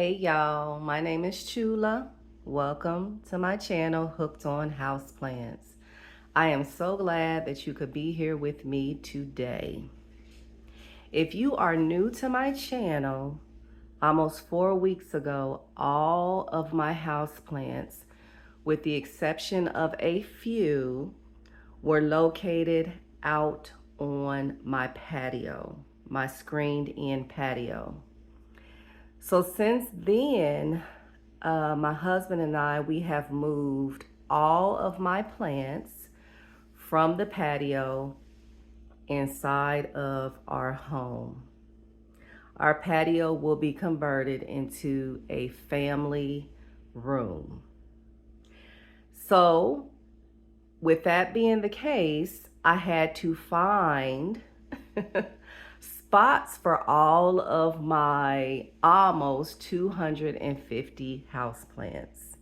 Hey y'all, my name is Chula. Welcome to my channel, Hooked on Houseplants. I am so glad that you could be here with me today. If you are new to my channel, almost 4 weeks ago, all of my houseplants, with the exception of a few, were located out on my patio, my screened-in patio. So since then, my husband and I, we have moved all of my plants from the patio inside of our home. Our patio will be converted into a family room. So with that being the case, I had to find spots for all of my almost 250 houseplants.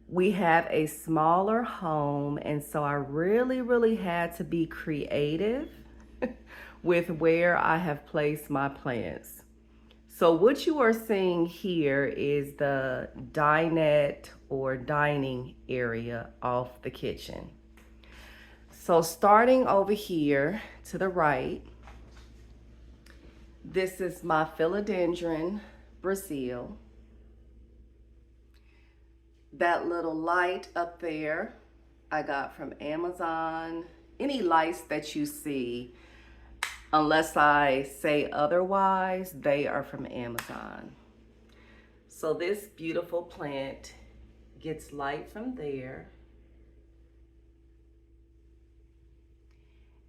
We have a smaller home, and so I really had to be creative with where I have placed my plants. So what you are seeing here is the dinette or dining area off the kitchen. So starting over here to the right, this is my philodendron Brazil. That little light up there I got from Amazon. Any lights that you see, unless I say otherwise, they are from Amazon. So this beautiful plant gets light from there.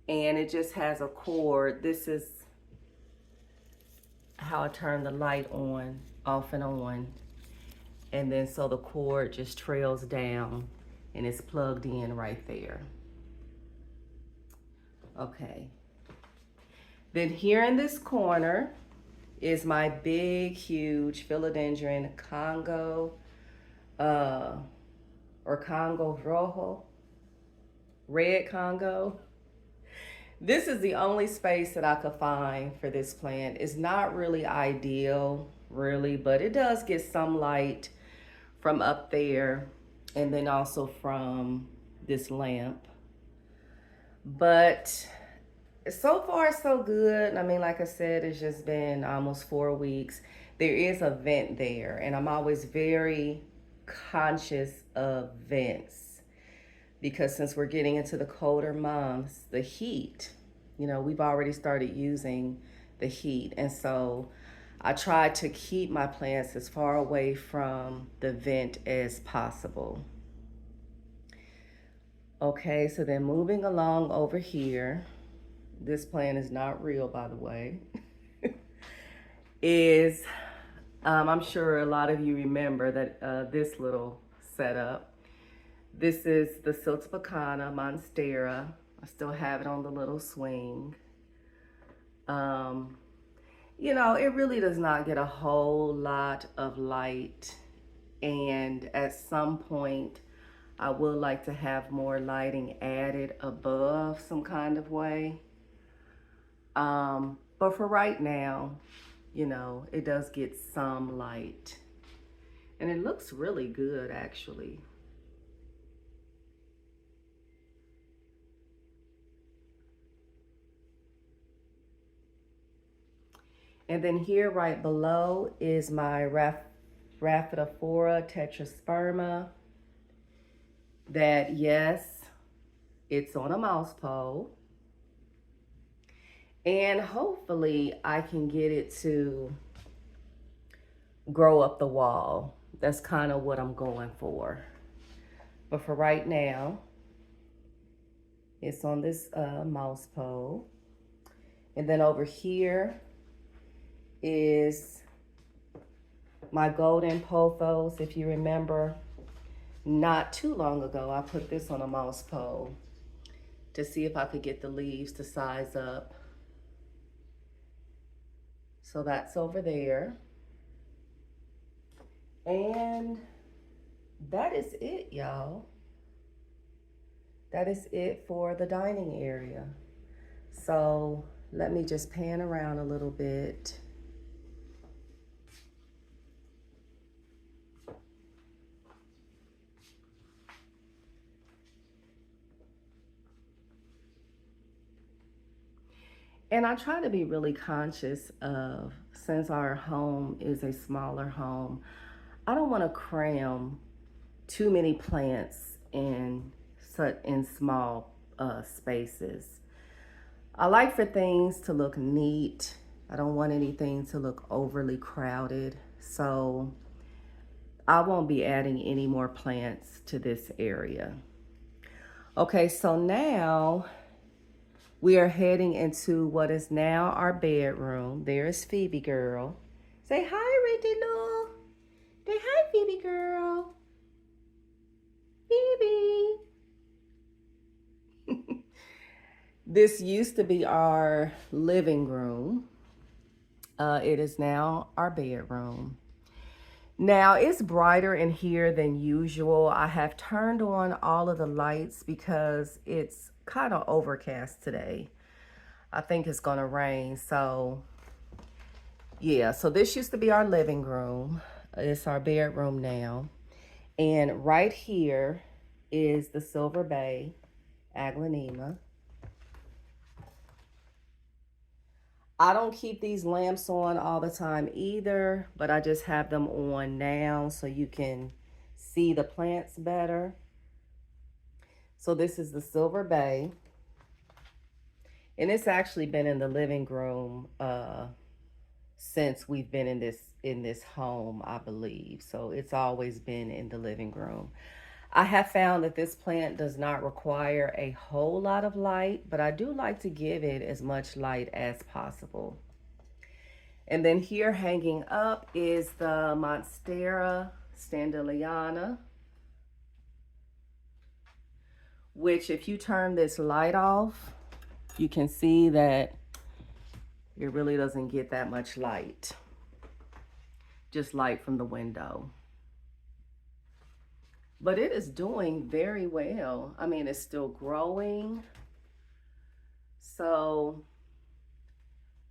And it just has a cord. This is how I turn the light on, off and on. And then so the cord just trails down and it's plugged in right there. Okay. Then here in this corner is my big, huge philodendron Congo, or Congo Rojo, red Congo. This is the only space that I could find for this plant. It's not really ideal, really, but it does get some light from up there and then also from this lamp. But so far so good. I mean, like I said, it's just been almost 4 weeks. There is a vent there, and I'm always very conscious of vents because since we're getting into the colder months, the heat, we've already started using the heat. And so I try to keep my plants as far away from the vent as possible. Okay, so then moving along over here, this plant is not real, by the way, is, I'm sure a lot of you remember that this little setup. This is the Siltspicana monstera. I still have it on the little swing. It really does not get a whole lot of light, and at some point I would like to have more lighting added above some kind of way. But for right now, it does get some light. And it looks really good, actually. And then here right below is my Rhaphidophora tetrasperma. That, yes, it's on a mouse pole. And hopefully I can get it to grow up the wall. That's kind of what I'm going for. But for right now, it's on this mouse pole. And then over here is my golden pothos. If you remember, not too long ago, I put this on a mouse pole to see if I could get the leaves to size up. So that's over there. And that is it, y'all. That is it for the dining area. So let me just pan around a little bit. And I try to be really conscious of, since our home is a smaller home, I don't want to cram too many plants in small spaces. I like for things to look neat. I don't want anything to look overly crowded. So I won't be adding any more plants to this area. Okay, so now we are heading into what is now our bedroom. There's Phoebe girl. Say hi, Ricky Lou. Say hi, Phoebe girl. Phoebe. This used to be our living room. It is now our bedroom. Now it's brighter in here than usual. I have turned on all of the lights because it's kind of overcast today. I think it's gonna rain. So yeah, so this used to be our living room. It's our bedroom now. And right here is the Silver Bay Aglaonema. I don't keep these lamps on all the time either, but I just have them on now so you can see the plants better. So this is the Silver Bay. And it's actually been in the living room since we've been in this home, I believe. So it's always been in the living room. I have found that this plant does not require a whole lot of light, but I do like to give it as much light as possible. And then here hanging up is the Monstera standeliana, which if you turn this light off, you can see that it really doesn't get that much light, just light from the window. But it is doing very well. I mean, it's still growing. So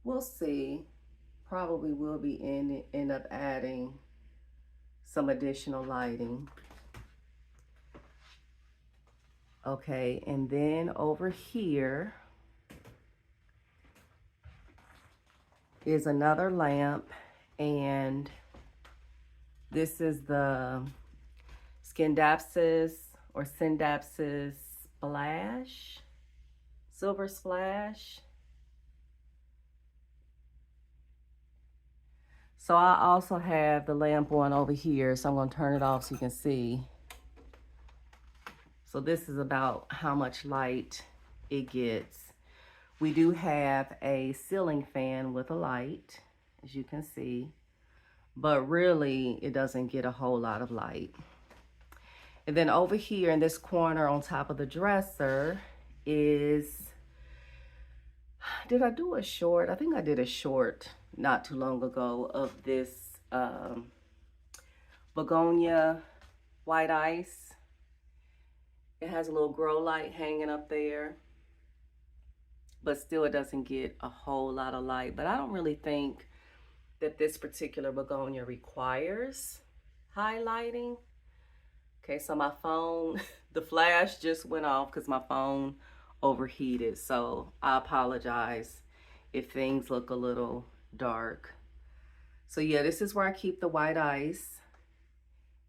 we'll see. Probably will be end up adding some additional lighting. Okay, and then over here is another lamp, and this is the Scindapsus or Scindapsus Splash, Silver Splash. So I also have the lamp on over here, so I'm going to turn it off so you can see. So this is about how much light it gets. We do have a ceiling fan with a light, as you can see, but really it doesn't get a whole lot of light. And then over here in this corner on top of the dresser is, did I do a short? I think I did a short not too long ago of this begonia white ice. It has a little grow light hanging up there, but still it doesn't get a whole lot of light. But I don't really think that this particular begonia requires highlighting. Okay, so my phone, the flash just went off because my phone overheated. So I apologize if things look a little dark. So yeah, this is where I keep the white ice.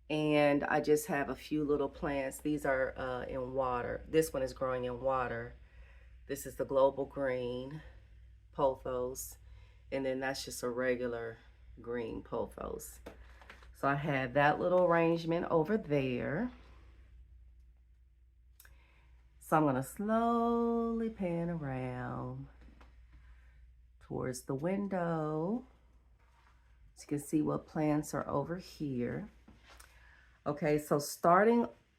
And I just have a few little plants. These are in water. This one is growing in water. This is the global green pothos. And then that's just a regular green pothos. So I have that little arrangement over there. So I'm gonna slowly pan around towards the window so you can see what plants are over here. Okay, so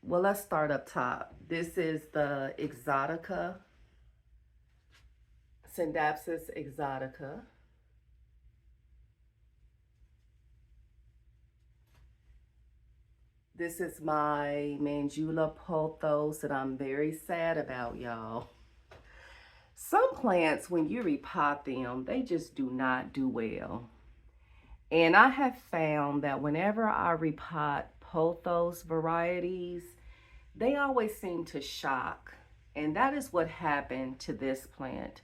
let's start up top. This is the Exotica, Scindapsus Exotica. This is my Mandula pothos that I'm very sad about, y'all. Some plants, when you repot them, they just do not do well. And I have found that whenever I repot pothos varieties, they always seem to shock. And that is what happened to this plant.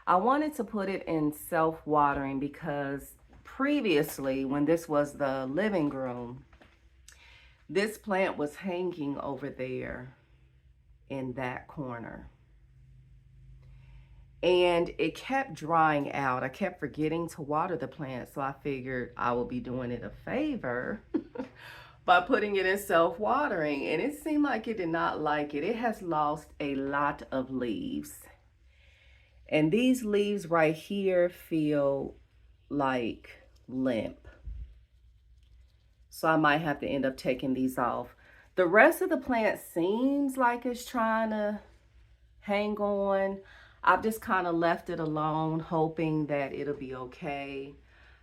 I wanted to put it in self-watering because previously, when this was the living room, this plant was hanging over there in that corner. And it kept drying out. I kept forgetting to water the plant, so I figured I would be doing it a favor by putting it in self-watering. And it seemed like it did not like it. It has lost a lot of leaves. And these leaves right here feel like limp. So I might have to end up taking these off. The rest of the plant seems like it's trying to hang on. I've just kind of left it alone, hoping that it'll be okay.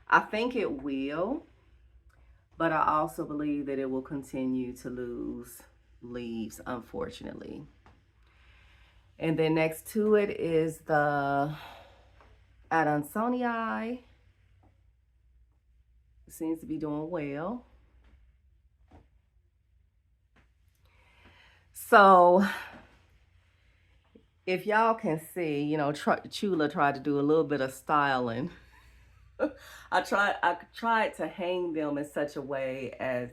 I think it will, but I also believe that it will continue to lose leaves, unfortunately. And then next to it is the Adansonii. Seems to be doing well. So if y'all can see, you know, Chula tried to do a little bit of styling. I tried to hang them in such a way as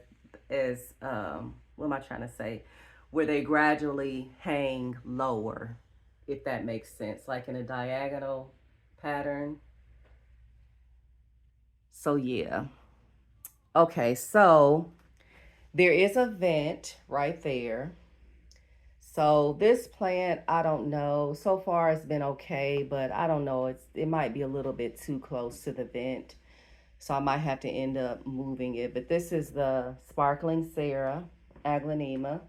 what am I trying to say? Where they gradually hang lower, if that makes sense, like in a diagonal pattern. So yeah. Okay, so there is a vent right there. So this plant, I don't know. So far it's been okay, but I don't know. It might be a little bit too close to the vent. So I might have to end up moving it. But this is the Sparkling Sarah Aglaonema.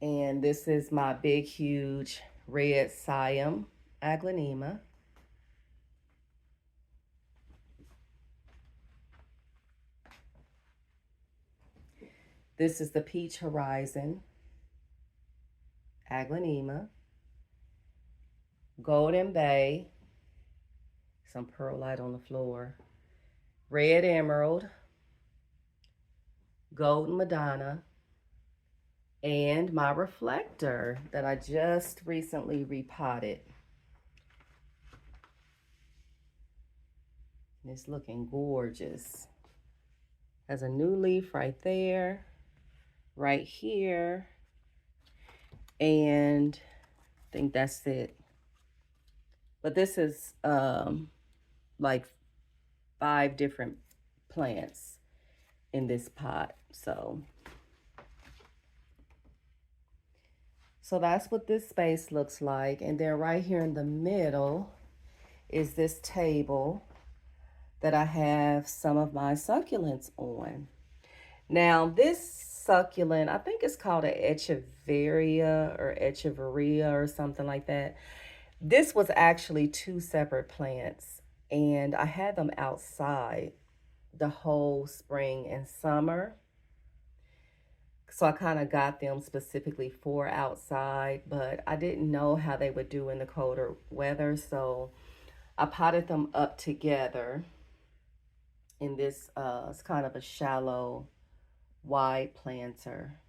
And this is my big, huge red Siam Aglaonema. This is the Peach Horizon Aglaonema. Golden Bay. Some perlite on the floor. Red Emerald. Golden Madonna. And my reflector that I just recently repotted. It's looking gorgeous. Has a new leaf right there, right here, and I think that's it. But this is like 5 different plants in this pot. So that's what this space looks like. And then right here in the middle is this table that I have some of my succulents on. Now this succulent, I think it's called an echeveria or echeveria or something like that. This was actually 2 separate plants, and I had them outside the whole spring and summer. So I kind of got them specifically for outside, but I didn't know how they would do in the colder weather. So I potted them up together in this, it's kind of a shallow wide planter.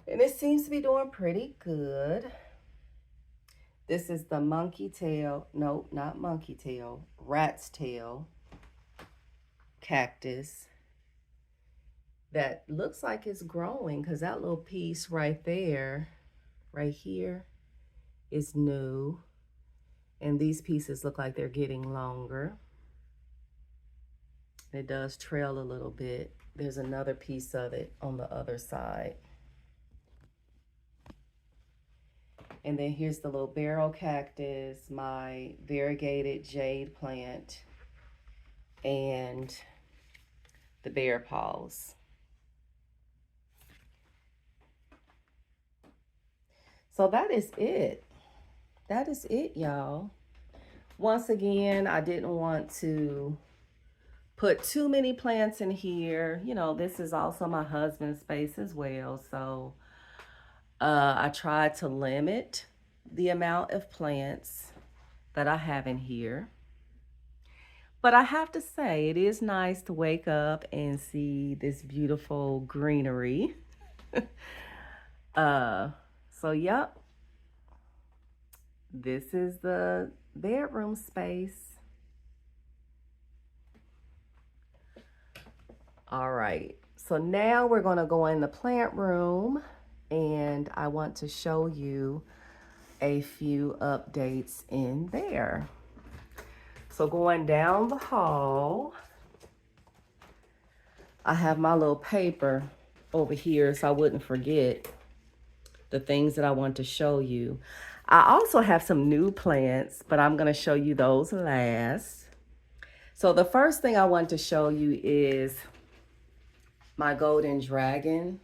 And it seems to be doing pretty good. This is the monkey tail, nope, not monkey tail, rat's tail cactus that looks like it's growing because that little piece right there, right here, is new. And these pieces look like they're getting longer. It does trail a little bit. There's another piece of it on the other side. And then here's the little barrel cactus, my variegated jade plant, and the bear paws. So that is it. That is it, y'all. Once again, I didn't want to put too many plants in here. You know, this is also my husband's space as well. So I tried to limit the amount of plants that I have in here. But I have to say, it is nice to wake up and see this beautiful greenery. So, yep. This is the bedroom space. All right, so now we're gonna go in the plant room and I want to show you a few updates in there. So going down the hall, I have my little paper over here so I wouldn't forget the things that I want to show you. I also have some new plants, but I'm gonna show you those last. So the first thing I want to show you is my golden dragon.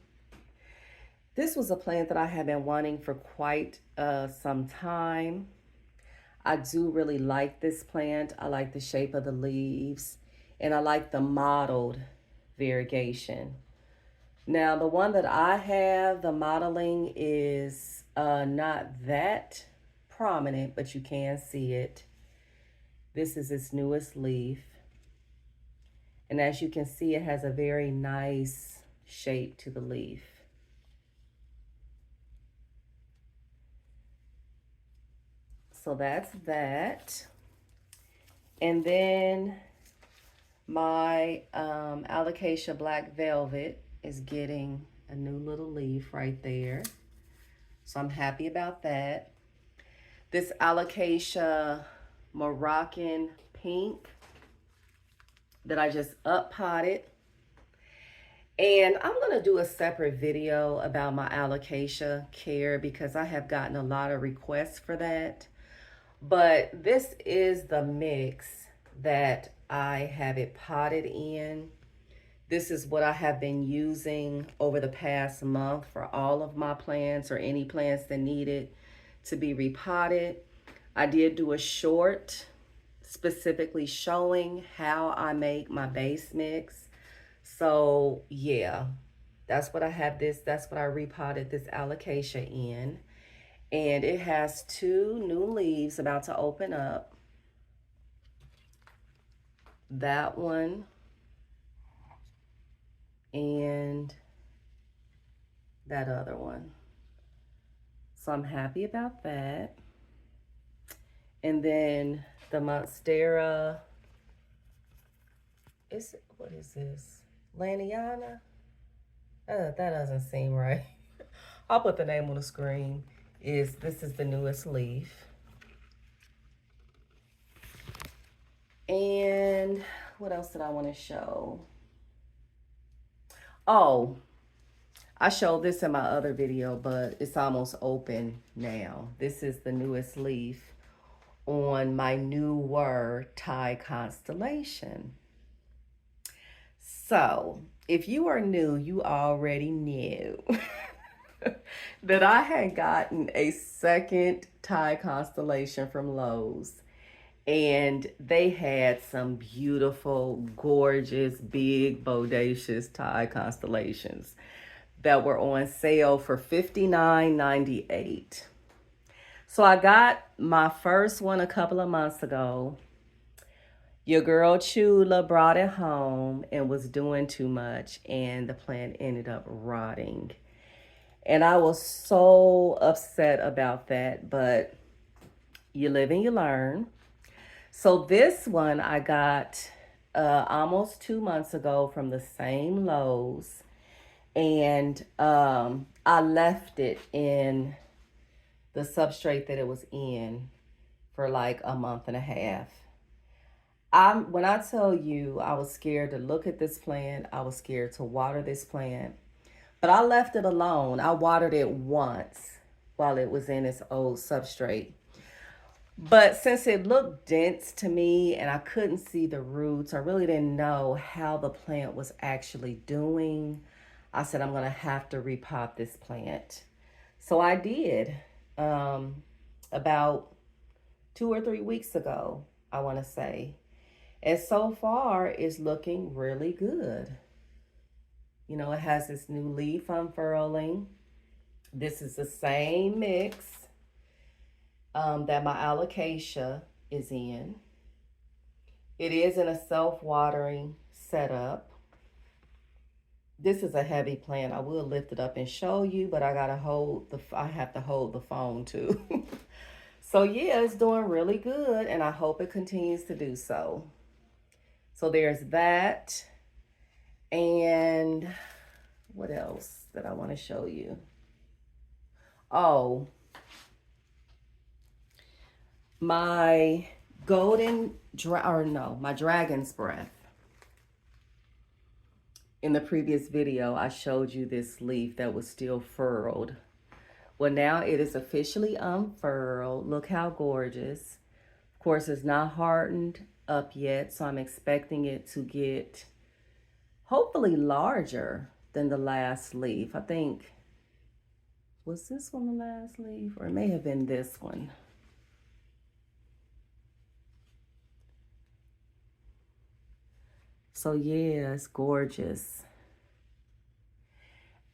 This was a plant that I have been wanting for quite some time. I do really like this plant. I like the shape of the leaves and I like the mottled variegation. Now the one that I have, the modeling is not that prominent, but you can see it. This is its newest leaf. And as you can see, it has a very nice shape to the leaf. So that's that. And then my alocasia black velvet is getting a new little leaf right there. So I'm happy about that. This alocasia Moroccan pink that I just up potted. And I'm gonna do a separate video about my alocasia care because I have gotten a lot of requests for that. But this is the mix that I have it potted in. This is what I have been using over the past month for all of my plants or any plants that needed to be repotted. I did do a short specifically showing how I make my base mix. So yeah, that's what I have that's what I repotted this alocasia in. And it has 2 new leaves about to open up. That one and that other one. So I'm happy about that. And then the Monstera, what is this? Laniana? That doesn't seem right. I'll put the name on the screen. This is the newest leaf. And what else did I want to show? Oh, I showed this in my other video, but it's almost open now. This is the newest leaf on my newer Thai constellation. So if you are new, you already knew that I had gotten a second Thai constellation from Lowe's. And they had some beautiful, gorgeous, big, bodacious Thai constellations that were on sale for $59.98. So I got my first one a couple of months ago. Your girl Chula brought it home and was doing too much, and the plant ended up rotting. And I was so upset about that, but you live and you learn. So this one I got almost 2 months ago from the same Lowe's. And I left it in the substrate that it was in for like a month and a half. When I tell you I was scared to look at this plant, I was scared to water this plant, but I left it alone. I watered it once while it was in its old substrate. But since it looked dense to me and I couldn't see the roots, I really didn't know how the plant was actually doing. I said, I'm gonna have to repot this plant. So I did about 2 or 3 weeks ago, I wanna say. And so far, it's looking really good. You know, it has this new leaf unfurling. This is the same mix that my alocasia is in. It is in a self-watering setup. This is a heavy plant. I will lift it up and show you, but I have to hold the phone too. So yeah, it's doing really good, and I hope it continues to do so. So there's that. And what else that I want to show you? Oh, my my dragon's breath. In the previous video, I showed you this leaf that was still furled. Well, now it is officially unfurled. Look how gorgeous. Of course, it's not hardened up yet, so I'm expecting it to get hopefully larger than the last leaf. I think, was this one the last leaf? Or it may have been this one. So yeah, it's gorgeous.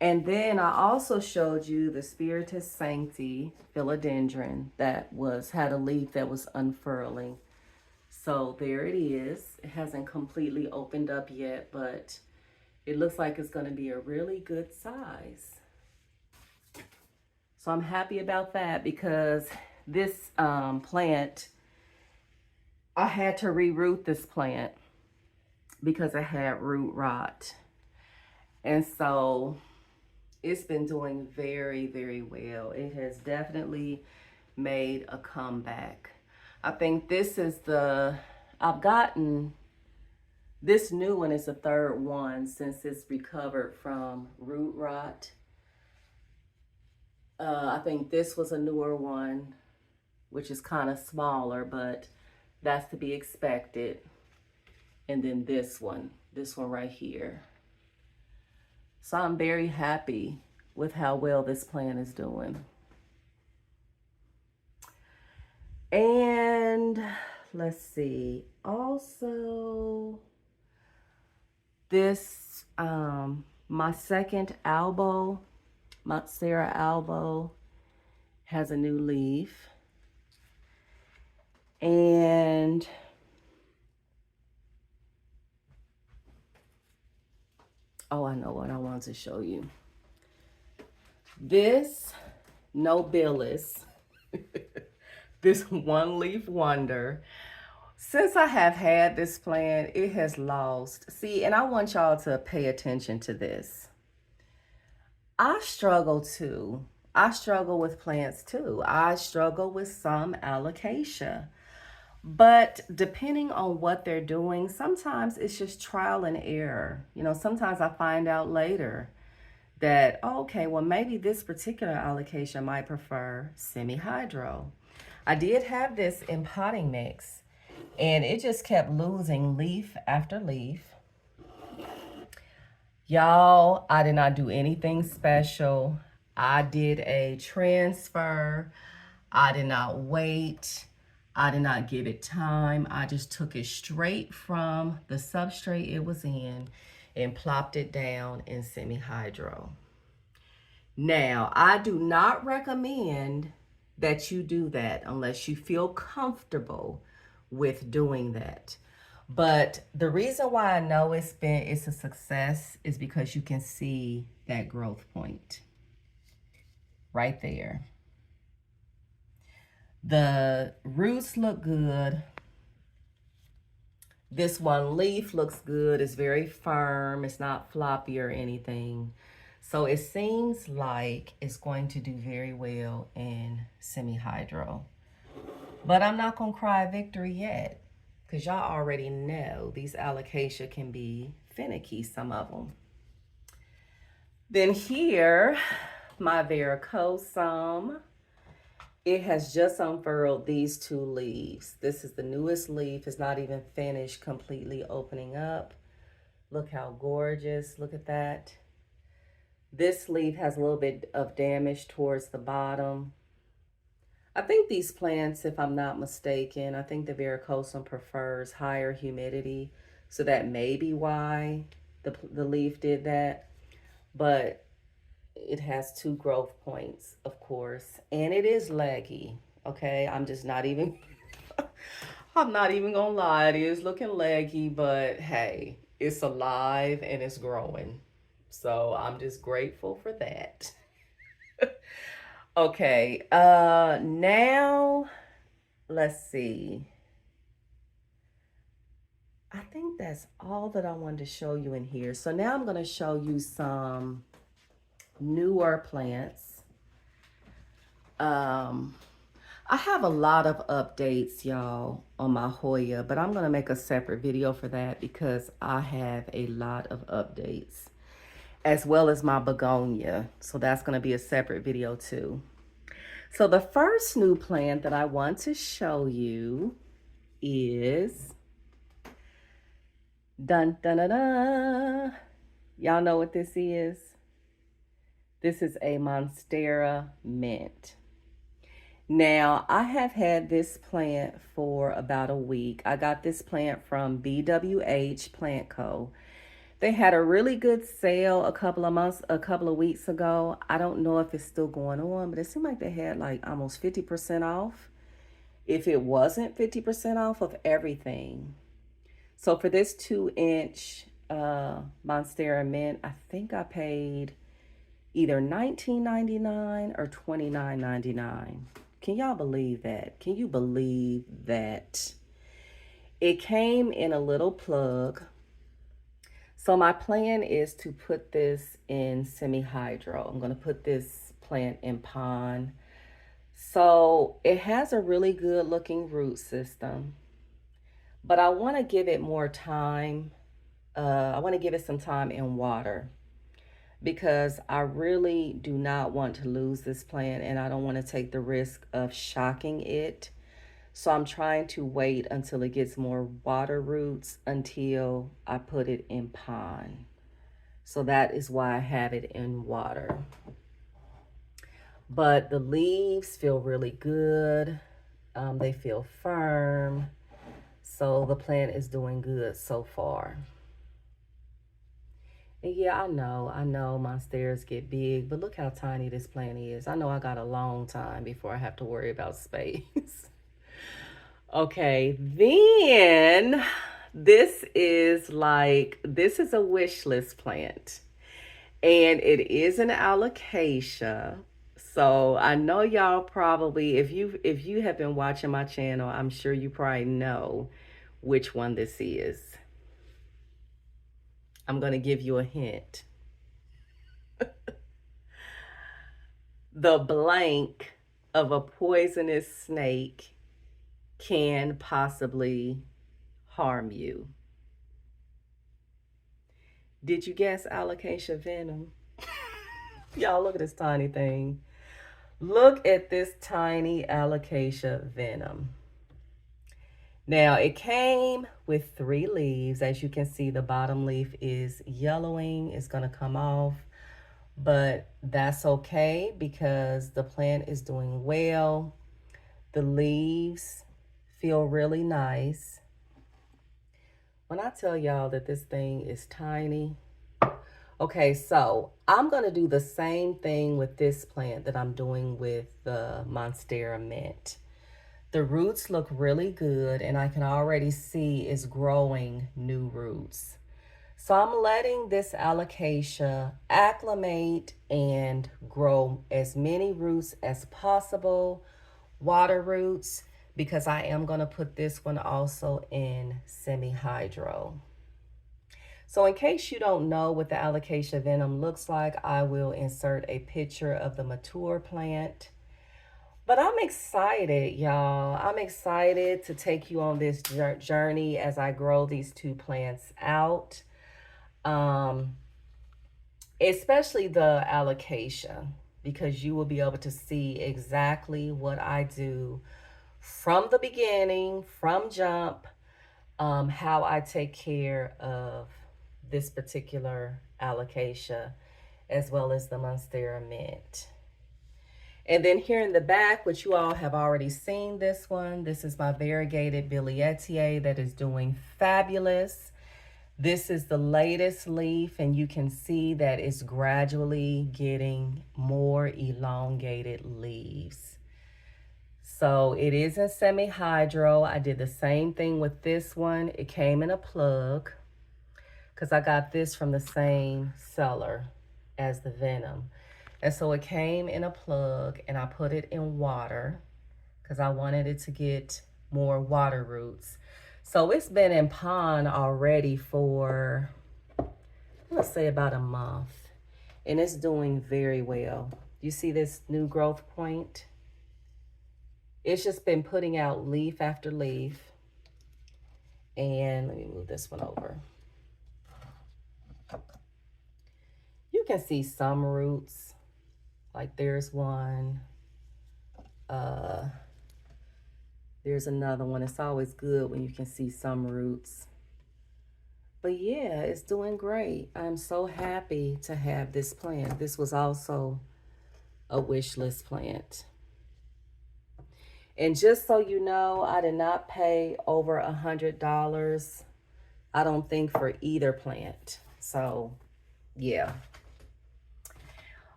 And then I also showed you the Spiritus Sancti philodendron that had a leaf that was unfurling. So there it is. It hasn't completely opened up yet, but it looks like it's going to be a really good size. So I'm happy about that because this plant, I had to reroot this plant because it had root rot. And so it's been doing very, very well. It has definitely made a comeback. I think I've gotten, this new one is the third one since it's recovered from root rot. I think this was a newer one, which is kind of smaller, but that's to be expected. And then this one right here. So I'm very happy with how well this plant is doing. And let's see, also this, my second albo, Monstera albo, has a new leaf. And oh, I know what I wanted to show you. This nobilis, this one leaf wonder, since I have had this plant, it has lost. See, and I want y'all to pay attention to this. I struggle too. I struggle with plants too. I struggle with some alocasia. But depending on what they're doing, sometimes it's just trial and error. You know, sometimes I find out later that, okay, well, maybe this particular alocasia might prefer semi-hydro. I did have this in potting mix, and it just kept losing leaf after leaf. Y'all, I did not do anything special. I did a transfer. I did not wait. I did not give it time. I just took it straight from the substrate it was in and plopped it down in semi-hydro. Now, I do not recommend that you do that unless you feel comfortable with doing that. But the reason why I know it's a success is because you can see that growth point right there. The roots look good. This one leaf looks good. It's very firm. It's not floppy or anything. So it seems like it's going to do very well in semi-hydro. But I'm not going to cry victory yet, because y'all already know these alocasia can be finicky, some of them. Then here, my varicosum. It has just unfurled these two leaves. This is the newest leaf. It's not even finished completely opening up. Look how gorgeous. Look at that. This leaf has a little bit of damage towards the bottom. I think these plants, if I'm not mistaken, I think the varicosum prefers higher humidity. So that may be why the leaf did that. But it has two growth points, of course, and it is leggy. Okay, I'm just not even I'm not even gonna lie, it is looking leggy, but hey, it's alive and it's growing, so I'm just grateful for that. Okay, now let's see. I think that's all that I wanted to show you in here. So now I'm going to show you some newer plants. Um, I have a lot of updates, y'all, on my Hoya, but I'm going to make a separate video for that because I have a lot of updates, as well as my begonia. So that's going to be a separate video too. So the first new plant that I want to show you is dun dun dun dun. Y'all know what this is? This is a Monstera mint. Now, I have had this plant for about a week. I got this plant from BWH Plant Co. They had a really good sale a couple of weeks ago. I don't know if it's still going on, but it seemed like they had like almost 50% off. If it wasn't 50% off of everything. So for this 2-inch Monstera mint, I think I paid either $19.99 or $29.99. Can y'all believe that? Can you believe that? It came in a little plug. So my plan is to put this in semi-hydro. I'm going to put this plant in pond. So it has a really good looking root system, but I want to give it more time. I want to give it some time in water because I really do not want to lose this plant and I don't want to take the risk of shocking it. So I'm trying to wait until it gets more water roots until I put it in pond. So that is why I have it in water. But the leaves feel really good. They feel firm. So the plant is doing good so far. And yeah, I know monsteras get big, but look how tiny this plant is. I know I got a long time before I have to worry about space. Okay, then this is a wish list plant. And it is an alocasia. So I know y'all probably, if you have been watching my channel, I'm sure you probably know which one this is. I'm going to give you a hint. The blank of a poisonous snake can possibly harm you. Did you guess alocasia venom? Y'all, look at this tiny thing. Look at this tiny alocasia venom. Now, it came with 3 leaves. As you can see, the bottom leaf is yellowing. It's going to come off, but that's okay because the plant is doing well. The leaves feel really nice. When I tell y'all that this thing is tiny, okay, so I'm going to do the same thing with this plant that I'm doing with the Monstera mint. The roots look really good and I can already see it's growing new roots. So I'm letting this alocasia acclimate and grow as many roots as possible, water roots, because I am going to put this one also in semi-hydro. So in case you don't know what the alocasia venom looks like, I will insert a picture of the mature plant. But I'm excited, y'all. I'm excited to take you on this journey as I grow these 2 plants out. Especially the alocasia, because you will be able to see exactly what I do from the beginning, from jump, how I take care of this particular alocasia, as well as the Monstera mint. And then here in the back, which you all have already seen this one, this is my variegated Billietier that is doing fabulous. This is the latest leaf, and you can see that it's gradually getting more elongated leaves. So it is in semi-hydro. I did the same thing with this one. It came in a plug because I got this from the same seller as the venom. And so it came in a plug and I put it in water because I wanted it to get more water roots. So it's been in pond already for, let's say, about a month, and it's doing very well. You see this new growth point? It's just been putting out leaf after leaf. And let me move this one over. You can see some roots, like there's one. There's another one. It's always good when you can see some roots. But yeah, it's doing great. I'm so happy to have this plant. This was also a wish list plant. And just so you know, I did not pay over $100, I don't think, for either plant. So yeah.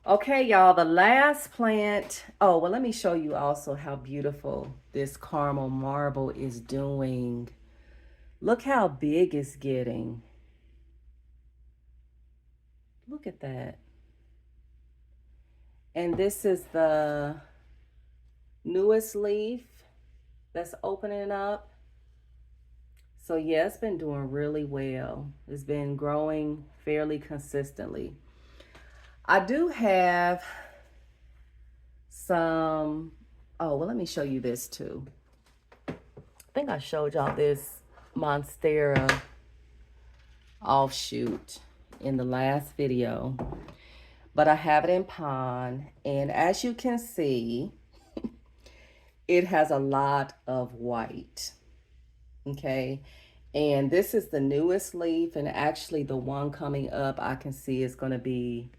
Okay, y'all, the last plant. Oh, well, let me show you also how beautiful this caramel marble is doing. Look how big it's getting. Look at that. And this is the newest leaf that's opening up. So yeah, it's been doing really well. It's been growing fairly consistently. I do have some, oh, well, let me show you this too. I think I showed y'all this Monstera offshoot in the last video, but I have it in pond, and as you can see, it has a lot of white. Okay, and this is the newest leaf, and actually the one coming up I can see is going to be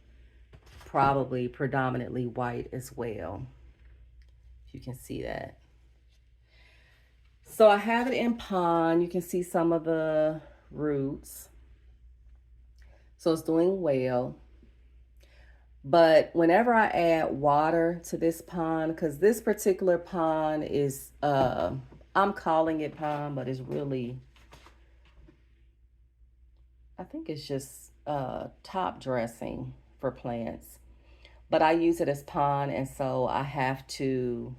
probably predominantly white as well, if you can see that. So I have it in pond. You can see some of the roots, so it's doing well. But whenever I add water to this pond, because this particular pond is I'm calling it pond, but it's really, I think it's just top dressing for plants. But I use it as pond, and so I have to,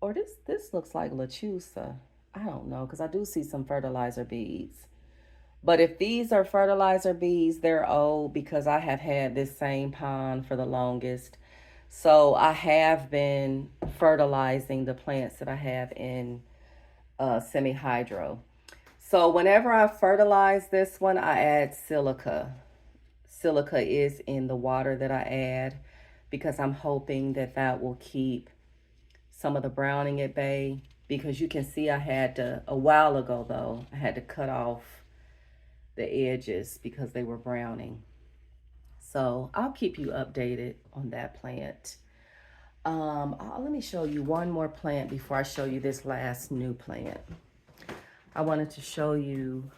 or this looks like lechusa. I don't know, because I do see some fertilizer beads. But if these are fertilizer beads, they're old, because I have had this same pond for the longest. So I have been fertilizing the plants that I have in semi-hydro. So whenever I fertilize this one, I add silica. Silica is in the water that I add, because I'm hoping that that will keep some of the browning at bay. Because you can see I had to, a while ago though, I had to cut off the edges because they were browning. So I'll keep you updated on that plant. Let me show you one more plant before I show you this last new plant. I wanted to show you,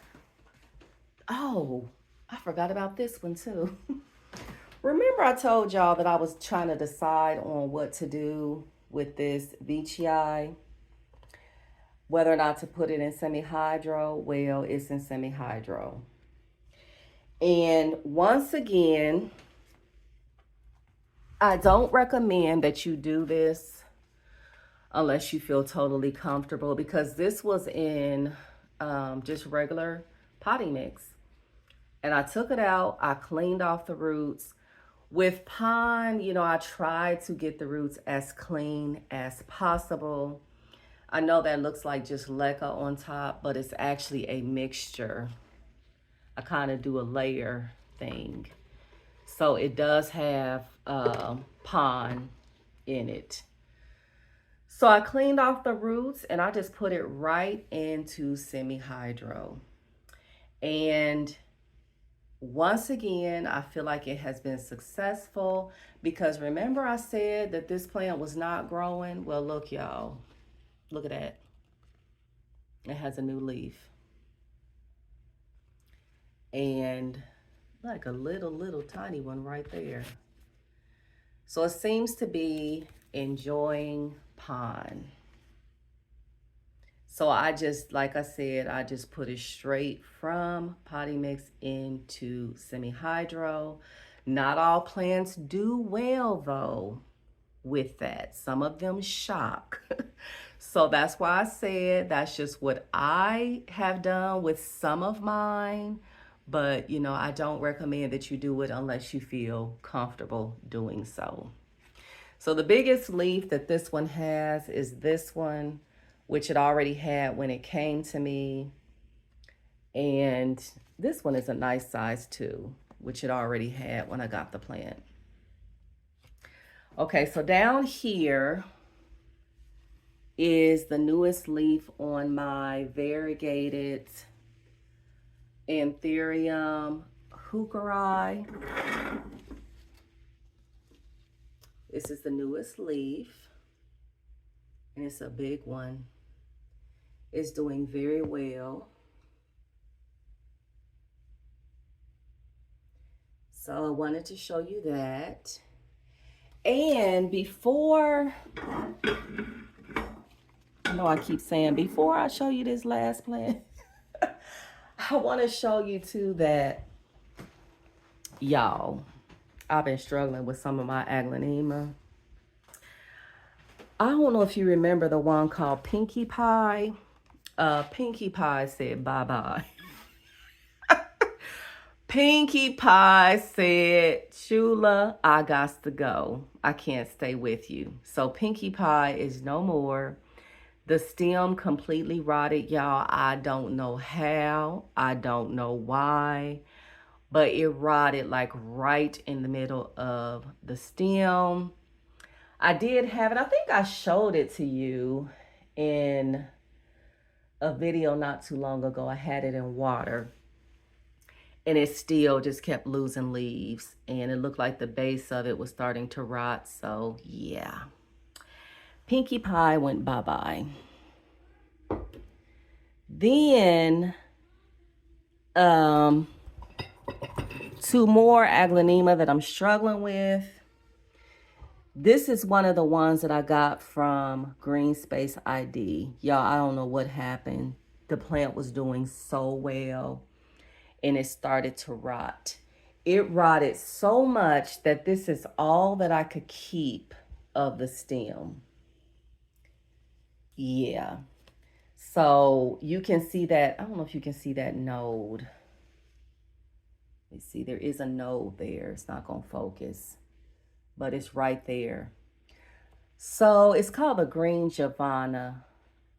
oh, I forgot about this one too. Remember I told y'all that I was trying to decide on what to do with this Veitchii, whether or not to put it in semi-hydro. Well, it's in semi-hydro. And once again, I don't recommend that you do this unless you feel totally comfortable, because this was in just regular potting mix. And I took it out, I cleaned off the roots. With pond, you know, I try to get the roots as clean as possible. I know that looks like just leca on top, but it's actually a mixture. I kind of do a layer thing. So it does have pond in it. So I cleaned off the roots and I just put it right into semi-hydro. And once again, I feel like it has been successful, because remember I said that this plant was not growing? Well, look, y'all. Look at that. It has a new leaf. And like a little tiny one right there. So it seems to be enjoying pond. So I just, like I said, I just put it straight from potting mix into semi-hydro. Not all plants do well though. with that. Some of them shock. So that's why I said that's just what I have done with some of mine. But, I don't recommend that you do it unless you feel comfortable doing so. So the biggest leaf that this one has is this one, which it already had when it came to me. And this one is a nice size too, which it already had when I got the plant. Okay, so down here is the newest leaf on my variegated Anthurium heucheri. This is the newest leaf, and it's a big one. It's doing very well. So I wanted to show you that. And before, I know I keep saying, before I show you this last plant, I want to show you too that, y'all, I've been struggling with some of my aglaonema. I don't know if you remember the one called Pinkie Pie. Pinkie Pie said bye-bye. Pinkie Pie said, Chula, I got to go. I can't stay with you. So Pinkie Pie is no more. The stem completely rotted, y'all. I don't know how. I don't know why. But it rotted like right in the middle of the stem. I did have it. I think I showed it to you in a video not too long ago. I had it in water. And it still just kept losing leaves. And it looked like the base of it was starting to rot. So, yeah. Pinkie Pie went bye-bye. Then, two more aglaonema that I'm struggling with. This is one of the ones that I got from Green Space ID. Y'all, I don't know what happened. The plant was doing so well, and it started to rot. It rotted so much that this is all that I could keep of the stem. Yeah. So you can see that. I don't know if you can see that node. You see, there is a node there. It's not going to focus, but it's right there. So it's called the Green Giovanna.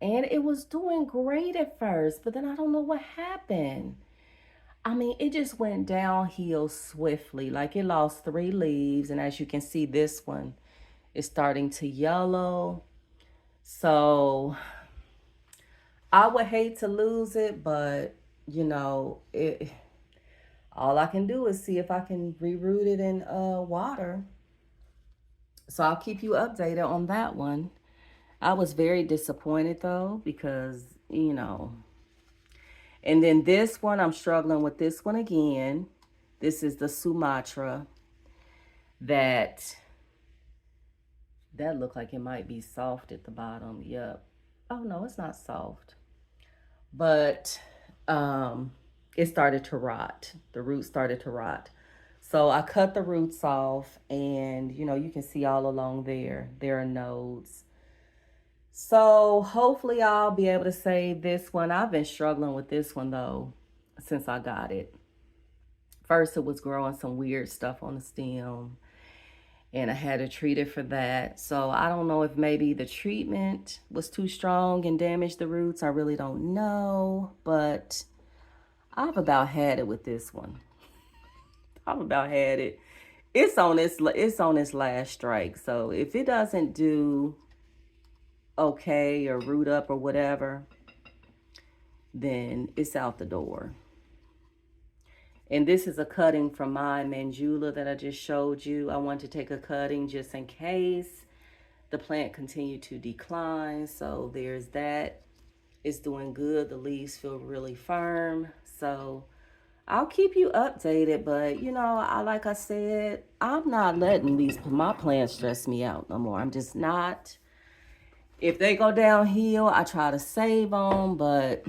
And it was doing great at first, but then I don't know what happened. I mean, it just went downhill swiftly. Like it lost 3 leaves. And as you can see, this one is starting to yellow. So I would hate to lose it, but all I can do is see if I can reroot it in water. So I'll keep you updated on that one. I was very disappointed though, because, and then this one, I'm struggling with this one again. This is the Sumatra that looked like it might be soft at the bottom. Yep. Oh no, it's not soft. But it started to rot. The roots started to rot. So I cut the roots off, and you can see all along there are nodes. So hopefully I'll be able to save this one. I've been struggling with this one though since I got it. First it was growing some weird stuff on the stem, and I had to treat it for that. So I don't know if maybe the treatment was too strong and damaged the roots. I really don't know, but I've about had it with this one. I've about had it. It's on its last strike. So if it doesn't do okay or root up or whatever, then it's out the door. And this is a cutting from my Mandula that I just showed you. I want to take a cutting just in case the plant continued to decline. So there's that. It's doing good. The leaves feel really firm. So I'll keep you updated. But, like I said, I'm not letting my plants stress me out no more. I'm just not. If they go downhill, I try to save them. But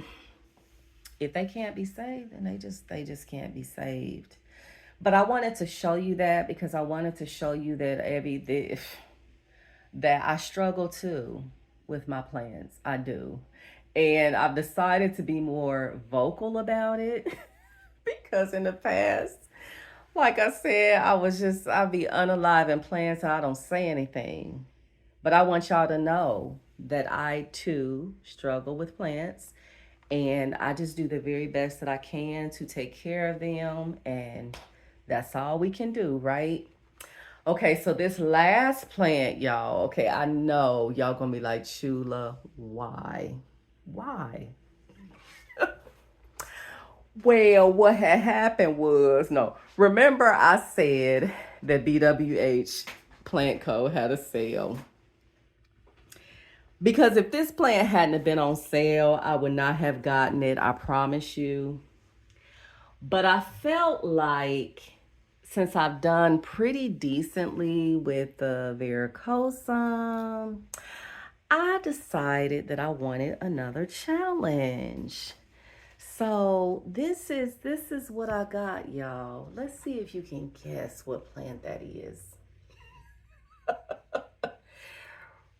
if they can't be saved, then they just can't be saved. But I wanted to show you that because I wanted to show you that that I struggle too with my plants. I do. And I've decided to be more vocal about it because in the past, like I said, I'd be unalive plants and I don't say anything. But I want y'all to know that I too struggle with plants and I just do the very best that I can to take care of them. And that's all we can do, right? Okay, so this last plant, y'all. Okay, I know y'all gonna be like, Chula, why? Why? Well, what had happened was, no, remember I said that BWH Plant Co. had a sale. Because if this plant hadn't have been on sale, I would not have gotten it, I promise you. But I felt like since I've done pretty decently with the varicosum, I decided that I wanted another challenge. So this is what I got, y'all. Let's see if you can guess what plant that is.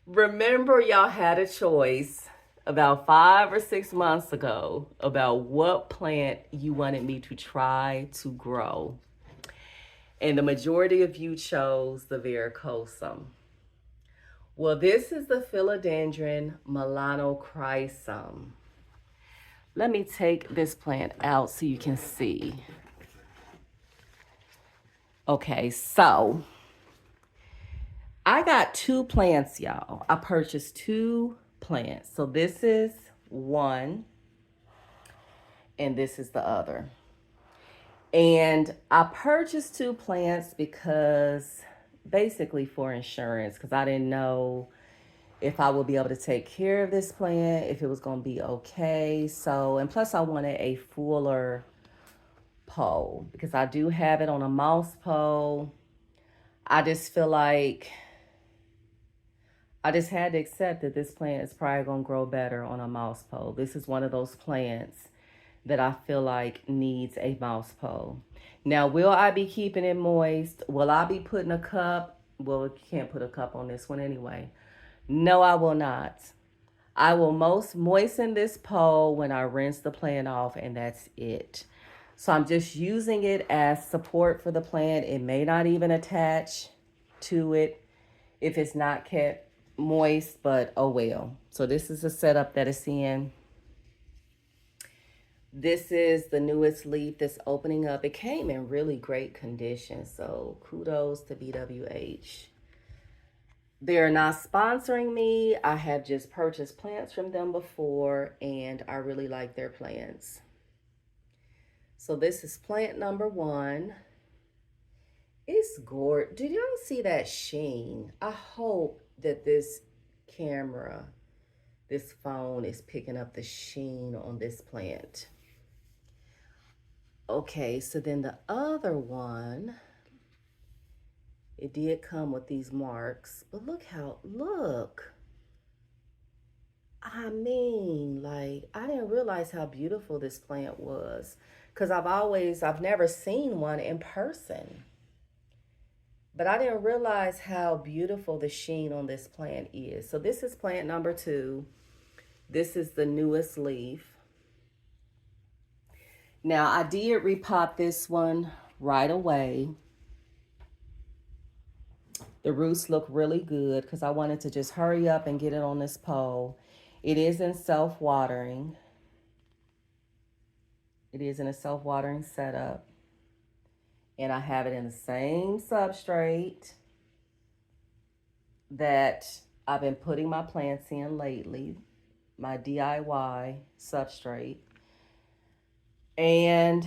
Remember, y'all had a choice about 5 or 6 months ago about what plant you wanted me to try to grow. And the majority of you chose the varicosum. Well, this is the philodendron Milano chrysum. Let me take this plant out so you can see. Okay, so I got two plants, y'all. I purchased two plants. So this is one and this is the other. And I purchased two plants because basically for insurance, because I didn't know if I would be able to take care of this plant, if it was going to be okay. So, and plus I wanted a fuller pole because I do have it on a moss pole. I just feel like I just had to accept that this plant is probably going to grow better on a mouse pole. This is one of those plants that I feel like needs a mouse pole. Now, will I be keeping it moist? Will I be putting a cup? Well, you can't put a cup on this one anyway. No, I will not. I will most moisten this pole when I rinse the plant off, and that's it. So I'm just using it as support for the plant. It may not even attach to it if it's not kept moist, but oh well. So this is the setup that it's in. This is the newest leaf that's opening up. It came in really great condition, so kudos to BWH. They're not sponsoring me. I have just purchased plants from them before, and I really like their plants. So this is plant number one. It's gorgeous. Did y'all see that sheen? I hope that this camera, this phone is picking up the sheen on this plant. Okay, so then the other one, it did come with these marks, but look. I mean, like, I didn't realize how beautiful this plant was because I've never seen one in person. But I didn't realize how beautiful the sheen on this plant is. So this is plant number two. This is the newest leaf. Now, I did repot this one right away. The roots look really good because I wanted to just hurry up and get it on this pole. It is in self-watering. It is in a self-watering setup. And I have it in the same substrate that I've been putting my plants in lately, my DIY substrate. And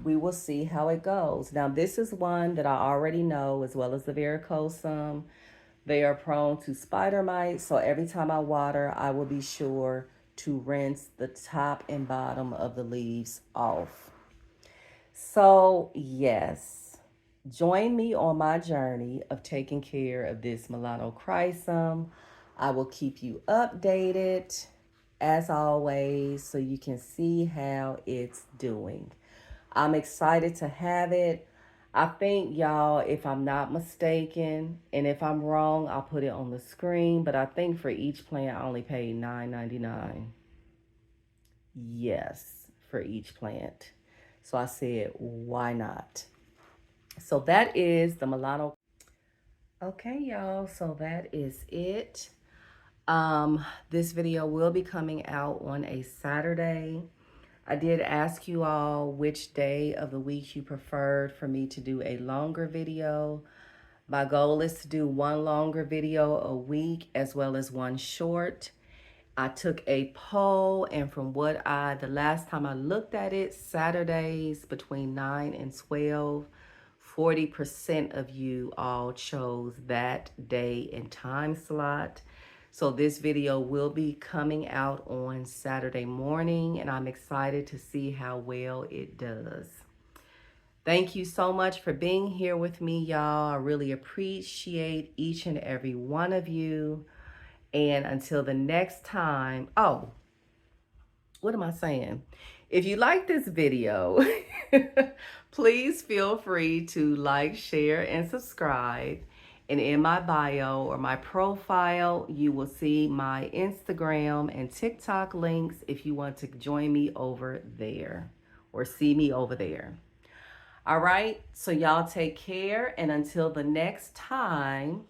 we will see how it goes. Now, this is one that I already know, as well as the varicosum. They are prone to spider mites, so every time I water, I will be sure to rinse the top and bottom of the leaves off. So, yes, join me on my journey of taking care of this Milano chrysum. I will keep you updated, as always, so you can see how it's doing. I'm excited to have it. I think, y'all, if I'm not mistaken, and if I'm wrong, I'll put it on the screen, but I think for each plant I only paid $9.99. Yes, for each plant. So I said, why not? So that is the Milano. Okay, y'all, so that is it. This video will be coming out on a Saturday. I did ask you all which day of the week you preferred for me to do a longer video. My goal is to do one longer video a week as well as one short. I took a poll, and from the last time I looked at it, Saturdays between 9 and 12, 40% of you all chose that day and time slot. So this video will be coming out on Saturday morning, and I'm excited to see how well it does. Thank you so much for being here with me, y'all. I really appreciate each and every one of you. And until the next time, oh, what am I saying? If you like this video, please feel free to like, share, and subscribe. And in my bio or my profile, you will see my Instagram and TikTok links if you want to join me over there or see me over there. All right, so y'all take care. And until the next time,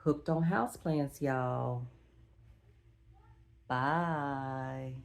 hooked on houseplants, y'all. Bye.